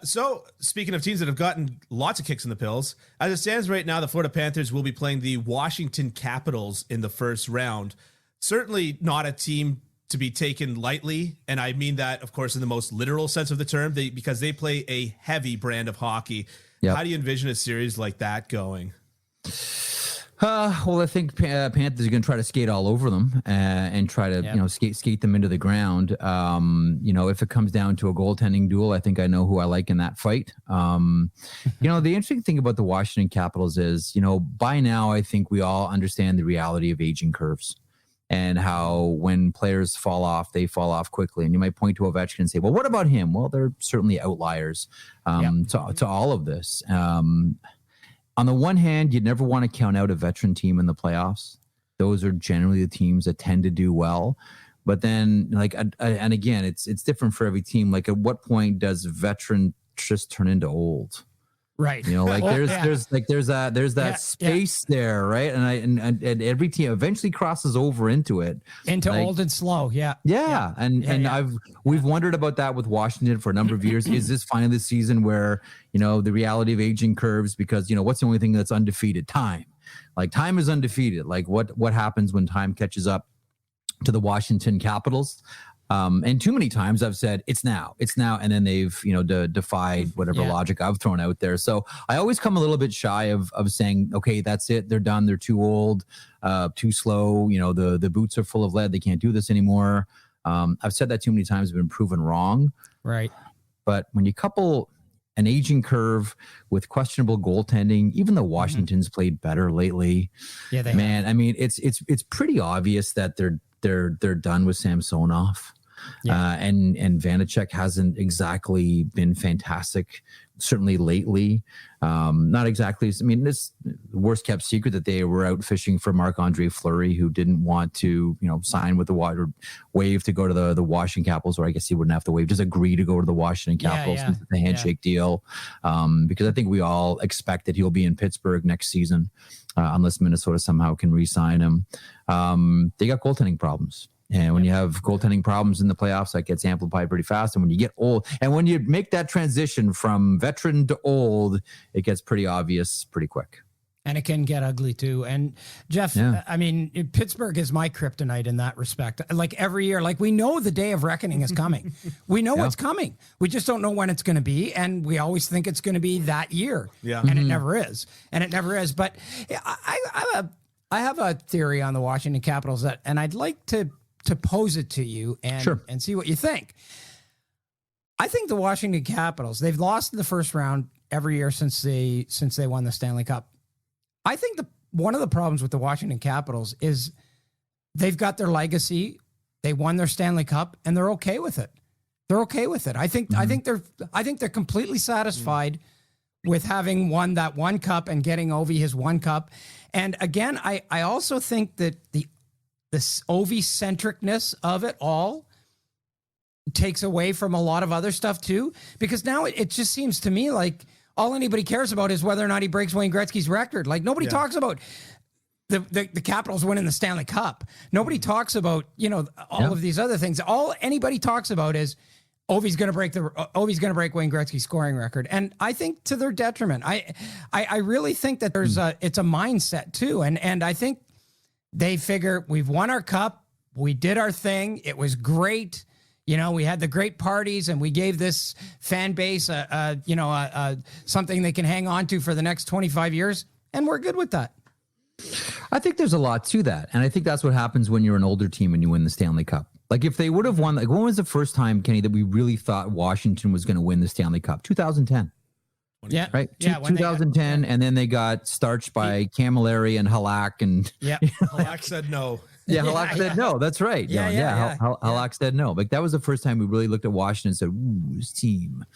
So speaking of teams that have gotten lots of kicks in the pills, as it stands right now, the Florida Panthers will be playing the Washington Capitals in the first round. Certainly not a team to be taken lightly, and I mean that, of course, in the most literal sense of the term, because they play a heavy brand of hockey. Yep. How do you envision a series like that going? Well, I think Panthers are going to try to skate all over them and try to, skate them into the ground. If it comes down to a goaltending duel, I think I know who I like in that fight. The interesting thing about the Washington Capitals is, by now I think we all understand the reality of aging curves and how when players fall off, they fall off quickly. And you might point to Ovechkin and say, well, what about him? Well, they're certainly outliers to all of this. On the one hand, you never want to count out a veteran team in the playoffs. Those are generally the teams that tend to do well. But then, and again, it's different for every team. Like, at what point does veteran just turn into old? Right. There's that space there, right? And every team eventually crosses over into it. Into old and slow. Yeah. We've wondered about that with Washington for a number of years. Is this finally the season where, the reality of aging curves, because, what's the only thing that's undefeated? Time. Like, time is undefeated. Like, what happens when time catches up to the Washington Capitals? And too many times I've said it's now, and then they've defied whatever logic I've thrown out there. So I always come a little bit shy of saying, okay, that's it, they're done, they're too old, too slow. The boots are full of lead, they can't do this anymore. I've said that too many times, been proven wrong. Right. But when you couple an aging curve with questionable goaltending, even though Washington's played better lately, man, I mean, it's pretty obvious that they're done with Samsonov. And Vanacek hasn't exactly been fantastic, certainly lately. Not exactly. I mean, this worst kept secret that they were out fishing for Marc-Andre Fleury, who didn't want to, sign with the waive to go to the Washington Capitals, or I guess he wouldn't have to waive, just agree to go to the Washington Capitals since it's a handshake deal. Because I think we all expect that he'll be in Pittsburgh next season, unless Minnesota somehow can re-sign him. They got goaltending problems. And when you have goaltending problems in the playoffs, that gets amplified pretty fast. And when you get old, and when you make that transition from veteran to old, it gets pretty obvious pretty quick. And it can get ugly too. And Jeff, I mean, Pittsburgh is my kryptonite in that respect. Like, every year, we know the day of reckoning is coming. We know it's coming. We just don't know when it's going to be. And we always think it's going to be that year. Yeah. And it never is. But I have a theory on the Washington Capitals and I'd like to pose it to you and see what you think. I think the Washington Capitals, they've lost in the first round every year since they won the Stanley Cup. I think one of the problems with the Washington Capitals is they've got their legacy. They won their Stanley Cup and they're okay with it. I think they're completely satisfied with having won that one cup and getting Ovi his one cup. And again, I also think that this Ovi-centricness of it all takes away from a lot of other stuff too, because now it just seems to me like all anybody cares about is whether or not he breaks Wayne Gretzky's record. Like, nobody talks about the Capitals winning the Stanley Cup. Nobody talks about, all of these other things. All anybody talks about is Ovi's going to break Wayne Gretzky's scoring record. And I think to their detriment. I really think that it's a mindset too. And I think they figure, we've won our cup, we did our thing, it was great. We had the great parties, and we gave this fan base something they can hang on to for the next 25 years, and we're good with that. I think there's a lot to that, and I think that's what happens when you're an older team and you win the Stanley Cup. Like, if they would have won, when was the first time, Kenny, that we really thought Washington was going to win the Stanley Cup? 2010. Yeah. Right. 2010. And then they got starched by Camilleri and Halak. And Halak said no. Yeah, Halak said no. That's right. Halak said no. Like, that was the first time we really looked at Washington and said, ooh, this team.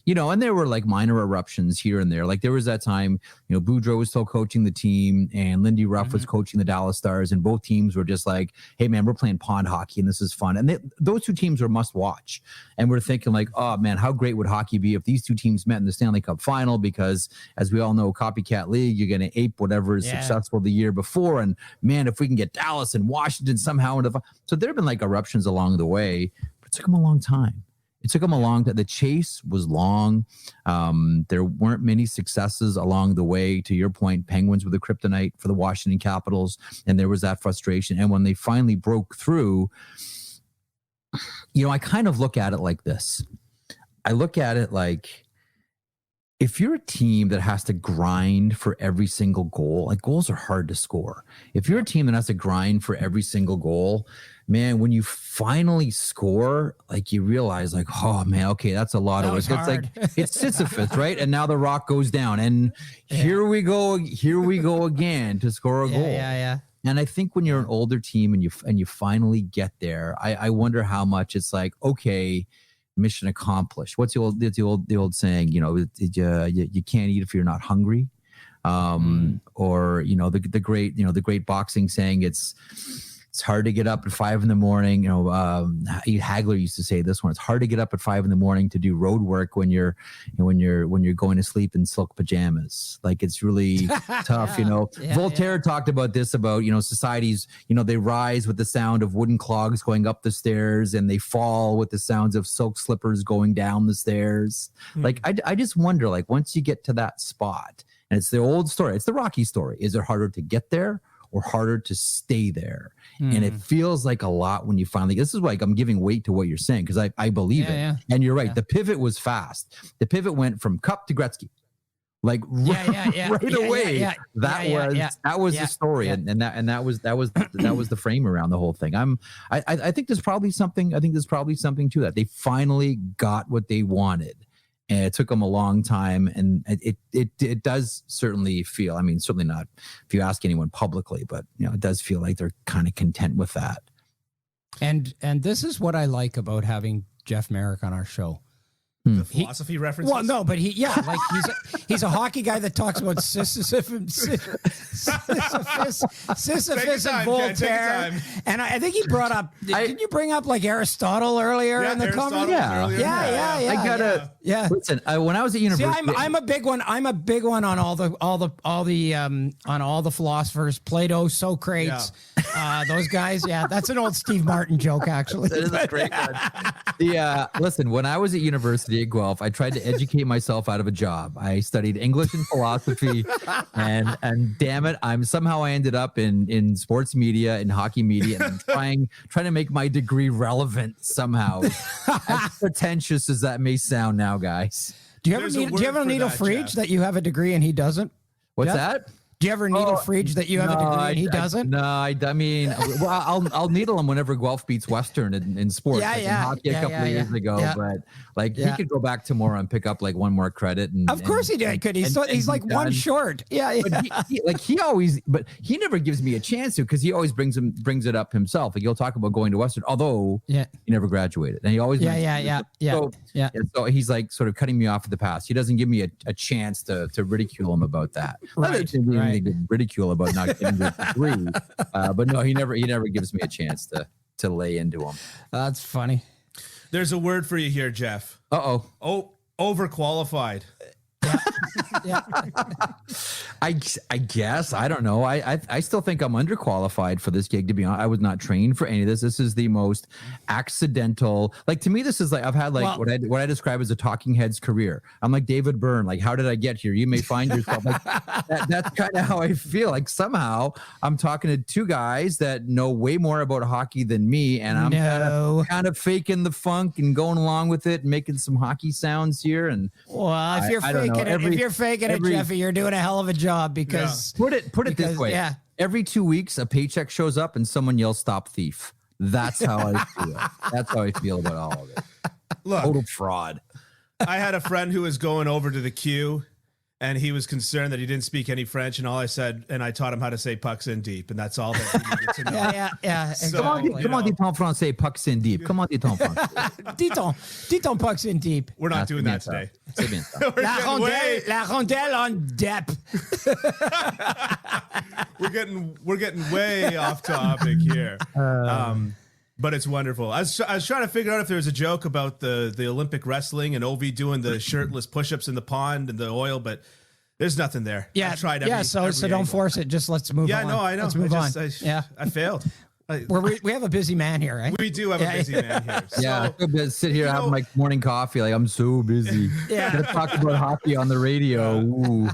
And there were minor eruptions here and there. Like, there was that time, Boudreau was still coaching the team and Lindy Ruff was coaching the Dallas Stars, and both teams were just like, hey, man, we're playing pond hockey and this is fun. And those two teams were must watch. And we're thinking like, oh, man, how great would hockey be if these two teams met in the Stanley Cup final? Because as we all know, copycat league, you're going to ape whatever is successful the year before. And man, if we can get Dallas and Washington somehow into so there have been eruptions along the way, but it took them a long time. It took them a long time. The chase was long. There weren't many successes along the way. To your point, Penguins were the kryptonite for the Washington Capitals, and there was that frustration. And when they finally broke through, I kind of look at it like this. I look at it like, if you're a team that has to grind for every single goal, like goals are hard to score. If you're a team that has to grind for every single goal, man, when you finally score, like you realize like, oh man, okay, that's a lot of work. It's like, it's Sisyphus, right? And now the rock goes down and here we go again to score a goal. Yeah. And I think when you're an older team and you finally get there, I wonder how much it's like, okay, mission accomplished. What's the old saying? You can't eat if you're not hungry. Or the great boxing saying, it's hard to get up at 5 a.m. Hagler used to say this one. It's hard to get up at 5 a.m. to do road work when you're going to sleep in silk pajamas. Like it's really tough. Voltaire talked about this, about societies. They rise with the sound of wooden clogs going up the stairs, and they fall with the sounds of silk slippers going down the stairs. Like I just wonder, like once you get to that spot, and it's the old story, it's the Rocky story. Is it harder to get there or harder to stay there? And it feels like a lot when you finally, this is like I'm giving weight to what you're saying, because I believe it. Yeah. And you're right. The pivot was fast. The pivot went from Cup to Gretzky. Like right away. That was the story. And that was the frame around the whole thing. I think there's probably something to that. They finally got what they wanted. And it took them a long time, and it does certainly feel, certainly not if you ask anyone publicly, but it does feel like they're kind of content with that. And this is what I like about having Jeff Marek on our show. The philosophy references? Well, no, but he's a hockey guy that talks about Sisyphus and Voltaire. And I think he brought up, did you bring up like Aristotle earlier in the conversation? Yeah. Listen, when I was at university, I'm a big one. I'm a big one on all the philosophers, Plato, Socrates, those guys. Yeah, that's an old Steve Martin joke, actually. That is a great one. Listen, when I was at university at Guelph, I tried to educate myself out of a job. I studied English and philosophy, and damn it, I ended up in sports media and hockey media, and I'm trying to make my degree relevant somehow. As pretentious as that may sound now, guys. Do you ever need a Frege that you have a degree and he doesn't? What's that? Do you ever needle Frege that you have a degree and he doesn't? I'll needle him whenever Guelph beats Western in sports. In hockey a couple of years ago, but he could go back tomorrow and pick up like one more credit. Of course he did. He's like one short. Yeah. But he never gives me a chance to, because he always brings it up himself. Like he'll talk about going to Western, although he never graduated, and he always So he's like sort of cutting me off at the pass. He doesn't give me a chance to ridicule him about that. Right. To ridicule about not getting the degree, but no, he never gives me a chance to lay into him. That's funny. There's a word for you here, Jeff. Overqualified. Yeah. I guess. I don't know. I still think I'm underqualified for this gig, to be honest. I was not trained for any of this. This is the most accidental. Like, to me, this is like, I've had like what I describe as a talking heads career. I'm like David Byrne. Like, how did I get here? You may find yourself like that's kind of how I feel. Like somehow I'm talking to two guys that know way more about hockey than me. And I'm kind of faking the funk and going along with it and making some hockey sounds here. And if you're faking it, Jeffy, you're doing a hell of a job, because put it this way. Yeah. Every 2 weeks, a paycheck shows up and someone yells, "Stop thief." That's how I feel. That's how I feel about all of it. Look, total fraud. I had a friend who was going over to the queue, and he was concerned that he didn't speak any French, and all I said, and I taught him how to say pucks in deep, and that's all that he needed to know. Yeah. So, comment dit en français pucks in deep? Comment dit en français? Dit-on pucks in deep. We're not doing that today. C'est bien ça. La rondelle on depth. We're getting way off topic here. But it's wonderful. I was trying to figure out if there was a joke about the Olympic wrestling and Ovi doing the shirtless push-ups in the pond and the oil, but there's nothing there. Yeah, I tried so don't force it. Just let's move on. Yeah, no, I know. Let's move on. I failed. We have a busy man here, right? We do have a busy man here. So, I sit here having my morning coffee. Like, I'm so busy. Gotta talk about hockey on the radio. Ooh.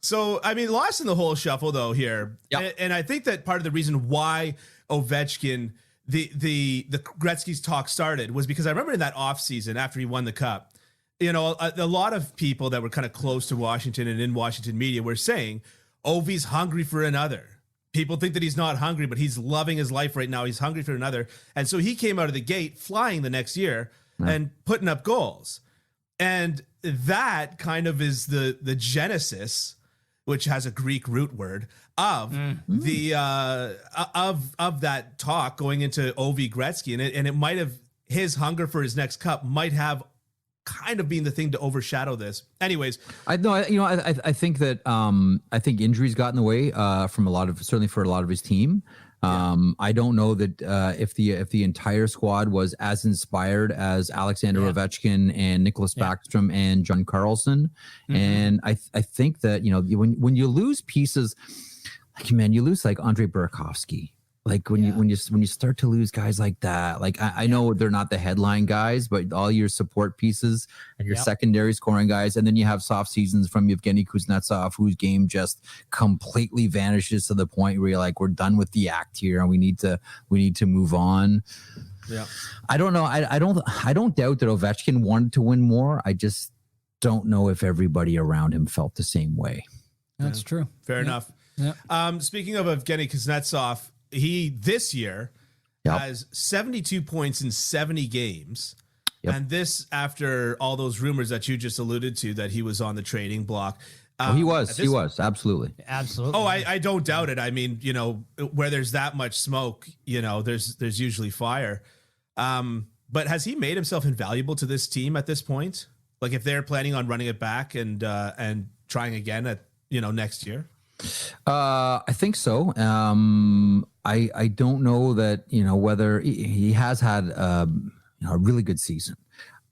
So, I mean, lost in the whole shuffle though here. Yep. And I think that part of the reason why Ovechkin, the Gretzky's talk started was because I remember in that offseason after he won the cup, a lot of people that were kind of close to Washington and in Washington media were saying, Ovi's hungry for another. People think that he's not hungry, but he's loving his life right now. He's hungry for another. And so he came out of the gate flying the next year and putting up goals. And that kind of is the genesis, which has a Greek root word, of the of that talk going into Ovi Gretzky, and it might have, his hunger for his next cup might have kind of been the thing to overshadow this. Anyways, I think that I think injuries got in the way from certainly for a lot of his team. I don't know that if the entire squad was as inspired as Alexander Ovechkin and Nicholas Backstrom and John Carlson. And I think that, when you lose pieces, like, man, you lose like Andre Burakovsky. Like when you start to lose guys like that, like I know they're not the headline guys, but all your support pieces and your secondary scoring guys, and then you have soft seasons from Yevgeny Kuznetsov, whose game just completely vanishes to the point where you're like, we're done with the act here, and we need to move on. Yeah, I don't know. I don't doubt that Ovechkin wanted to win more. I just don't know if everybody around him felt the same way. That's true. Fair enough. Yeah. Speaking of Evgeny Kuznetsov, he this year has 72 points in 70 games. And this after all those rumors that you just alluded to, that he was on the trading block. He was absolutely. Oh, I don't doubt it. I mean, where there's that much smoke, there's usually fire. But has he made himself invaluable to this team at this point? Like, if they're planning on running it back and trying again at, next year? I think so. I don't know that, whether he has had a really good season.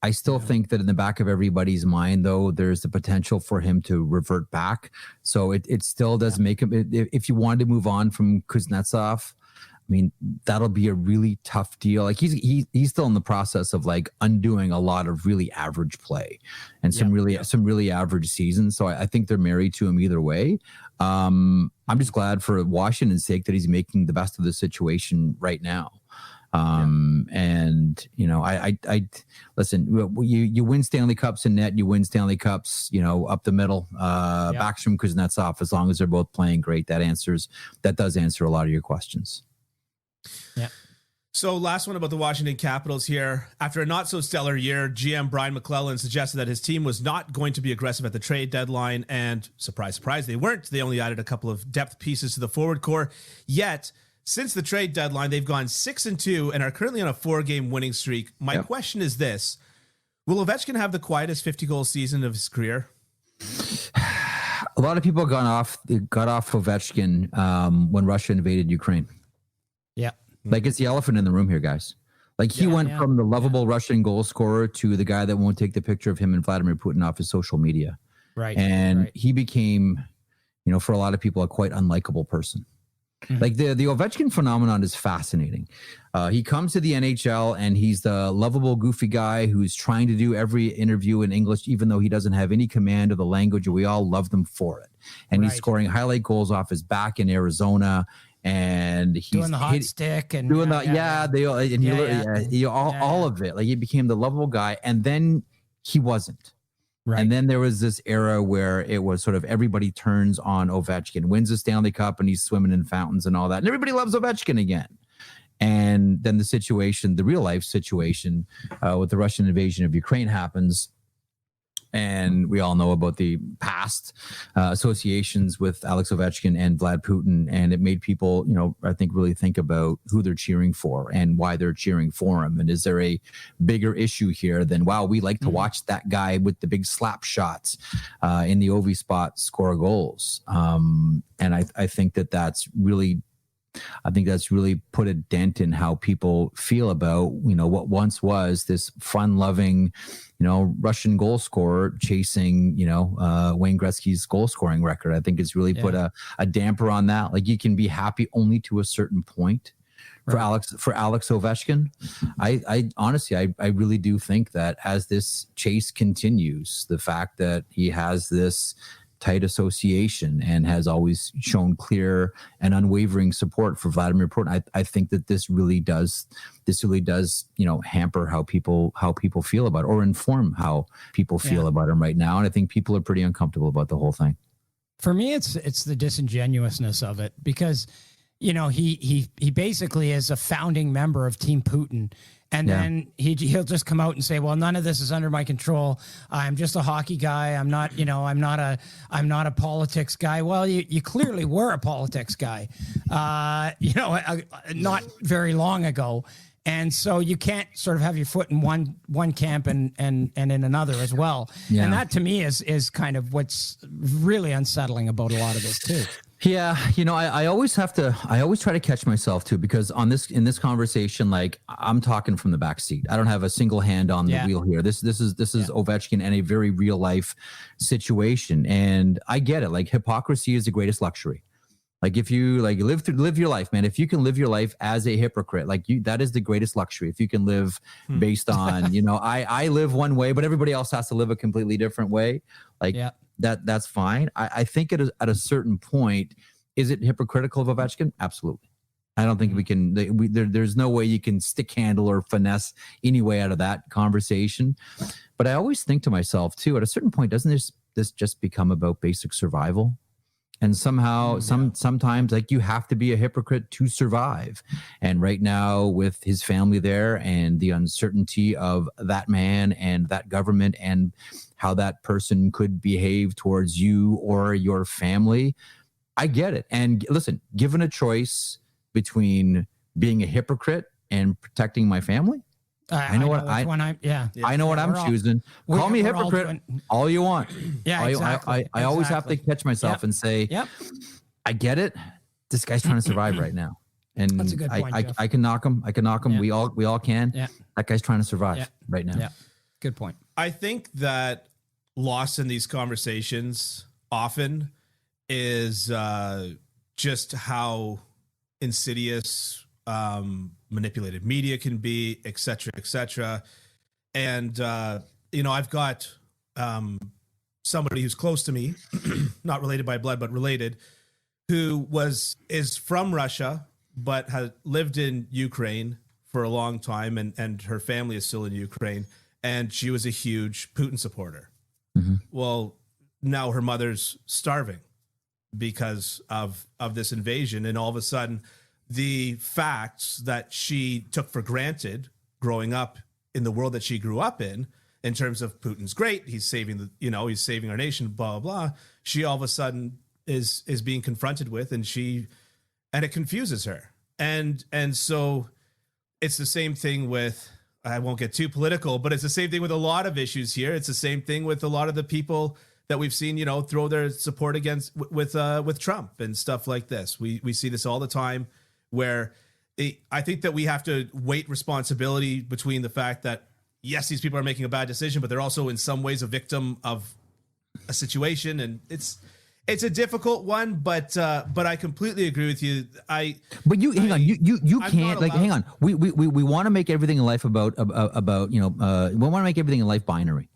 I still think that in the back of everybody's mind, though, there's the potential for him to revert back. So it still does make him, if you wanted to move on from Kuznetsov, I mean, that'll be a really tough deal. Like, he's still in the process of like undoing a lot of really average play and some really average seasons. So I think they're married to him either way. I'm just glad for Washington's sake that he's making the best of the situation right now. And I listen, you win Stanley Cups in net, you win Stanley Cups, up the middle, Backstrom, Kuznetsov, as long as they're both playing great, that does answer a lot of your questions. Yeah. So last one about the Washington Capitals here. After a not so stellar year, GM Brian McClellan suggested that his team was not going to be aggressive at the trade deadline, and surprise, surprise, they weren't. They only added a couple of depth pieces to the forward core. Yet, since the trade deadline, they've gone 6-2 and are currently on a 4-game winning streak. My question is this: will Ovechkin have the quietest 50-goal season of his career? A lot of people got off Ovechkin when Russia invaded Ukraine. Yeah. Like, it's the elephant in the room here, guys. Like, he went from the lovable Russian goal scorer to the guy that won't take the picture of him and Vladimir Putin off his social media. Right. And he became, for a lot of people, a quite unlikable person. Mm-hmm. Like, the Ovechkin phenomenon is fascinating. He comes to the NHL and he's the lovable, goofy guy who's trying to do every interview in English, even though he doesn't have any command of the language, and we all love them for it. And he's scoring highlight goals off his back in Arizona. And he's doing the hot stick and doing all of it. Like, he became the lovable guy, and then he wasn't. Right. And then there was this era where it was sort of everybody turns on Ovechkin, wins the Stanley Cup, and he's swimming in fountains and all that, and everybody loves Ovechkin again. And then the real life situation with the Russian invasion of Ukraine happens. And we all know about the past associations with Alex Ovechkin and Vlad Putin. And it made people, I think, really think about who they're cheering for and why they're cheering for him. And is there a bigger issue here than, wow, we like to watch that guy with the big slap shots in the OV spot score goals. And I think that's really put a dent in how people feel about, what once was this fun-loving, Russian goal scorer chasing, Wayne Gretzky's goal scoring record. I think it's really put a damper on that. Like, you can be happy only to a certain point. for Alex Ovechkin. I honestly, I really do think that as this chase continues, the fact that he has this tight association and has always shown clear and unwavering support for Vladimir Putin, I think that this really does, hamper how people feel about it, or inform how people feel about him right now. And I think people are pretty uncomfortable about the whole thing. For me, it's the disingenuousness of it, because, he basically is a founding member of Team Putin. And then he'll just come out and say, well, none of this is under my control. I'm just a hockey guy. I'm not a politics guy. Well, you clearly were a politics guy, not very long ago. And so you can't sort of have your foot in one camp and in another as well. Yeah. And that to me is kind of what's really unsettling about a lot of this too. Yeah, I always try to catch myself too, because in this conversation, like, I'm talking from the back seat. I don't have a single hand on the wheel here. This is Ovechkin and a very real life situation, and I get it. Like, hypocrisy is the greatest luxury. Like, if you live your life, man, if you can live your life as a hypocrite, that is the greatest luxury. If you can live based on, I live one way, but everybody else has to live a completely different way. That's fine. I think at a certain point, is it hypocritical of Ovechkin? Absolutely. I don't think we can. There's no way you can stick handle or finesse any way out of that conversation. But I always think to myself too, at a certain point, doesn't this just become about basic survival? And somehow, sometimes, like, you have to be a hypocrite to survive. And right now, with his family there and the uncertainty of that man and that government and how that person could behave towards you or your family, I get it. And listen, given a choice between being a hypocrite and protecting my family, I know what I'm choosing. Call me a hypocrite all you want. Yeah, exactly. I always have to catch myself and say, I get it. This guy's trying to survive right now. And that's a good point, Jeff. I can knock him. Yeah. We all can. Yeah. That guy's trying to survive right now. Yeah. Good point. I think that lost in these conversations often is just how insidious manipulated media can be, et cetera. And, I've got somebody who's close to me, not related by blood, but related, who is from Russia, but has lived in Ukraine for a long time. And her family is still in Ukraine. And she was a huge Putin supporter. Mm-hmm. Well, now her mother's starving because of this invasion. And all of a sudden, the facts that she took for granted growing up in the world that she grew up in terms of Putin's great, he's saving he's saving our nation, blah, blah, blah. She all of a sudden is being confronted with, and it confuses her. And so it's the same thing with, I won't get too political, but it's the same thing with a lot of issues here. It's the same thing with a lot of the people that we've seen, throw their support against with Trump and stuff like this. We see this all the time, where I think that we have to weight responsibility between the fact that, yes, these people are making a bad decision, but they're also in some ways a victim of a situation. And it's a difficult one, but I completely agree with you. Hang on. We want to make everything in life about we want to make everything in life binary.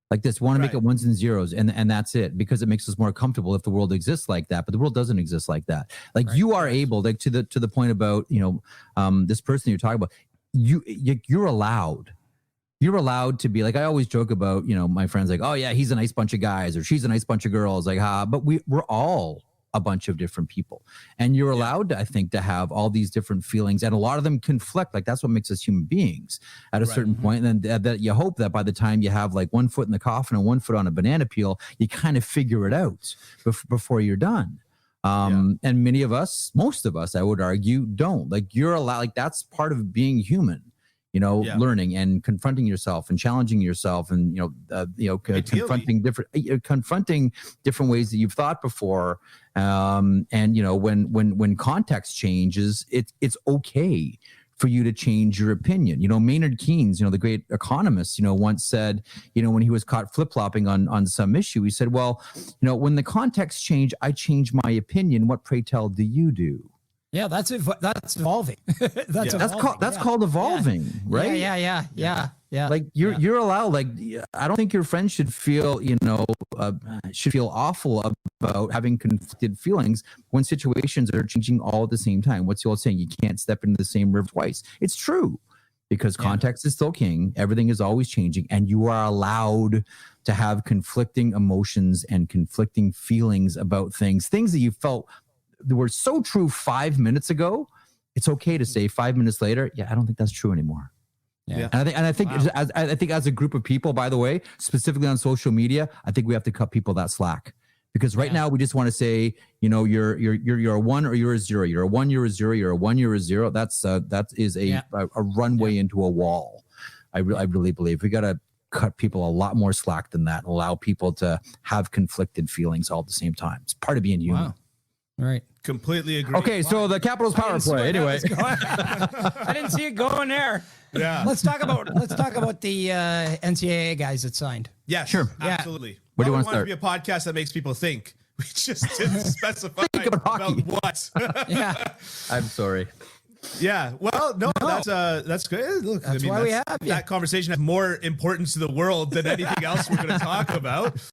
Like this, want to make it ones and zeros, and that's it, because it makes us more comfortable if the world exists like that. But the world doesn't exist like that. Like you are able, like to the point about this person you're talking about, you're allowed to be like, I always joke about my friends, like, oh yeah, he's a nice bunch of guys or she's a nice bunch of girls, like but we're all a bunch of different people, and you're allowed to, I think, to have all these different feelings, and a lot of them conflict. Like that's what makes us human beings at a certain point. And then that you hope that by the time you have like one foot in the coffin and one foot on a banana peel, you kind of figure it out before you're done. And most of us, I would argue, don't. Like you're allowed, like that's part of being human. Learning and confronting yourself and challenging yourself, and confronting different ways that you've thought before. And when context changes, it's okay for you to change your opinion. Maynard Keynes, the great economist, once said, when he was caught flip-flopping on some issue, he said, well, when the context change, I change my opinion. What, pray tell, do you do? Yeah, that's evolving. That's called evolving, right? Yeah. Like you're allowed. Like I don't think your friends should feel should feel awful about having conflicted feelings when situations are changing all at the same time. What's the old saying? You can't step into the same river twice. It's true, because context is still king. Everything is always changing, and you are allowed to have conflicting emotions and conflicting feelings about things that you felt were so true 5 minutes ago. It's okay to say 5 minutes later, yeah, I don't think that's true anymore. Yeah. And I think as a group of people, by the way, specifically on social media, I think we have to cut people that slack, because right now we just want to say, you're a 1 or you're a 0. You're a 1, you're a 0. You're a 1, you're a 0. That is a runway into a wall. I really believe we got to cut people a lot more slack than that and allow people to have conflicted feelings all at the same time. It's part of being human. Wow. Right. Completely agree. Okay, so the Capitals power play. Anyway, I didn't see it going there. Yeah. Let's talk about the NCAA guys that signed. Yeah, sure. Absolutely. Where do you want to to start? Be a podcast that makes people think. We just didn't specify about hockey. what. Yeah. I'm sorry. Yeah. Well, no, that's good. Look, that's why we have you. That conversation has more importance to the world than anything else we're going to talk about.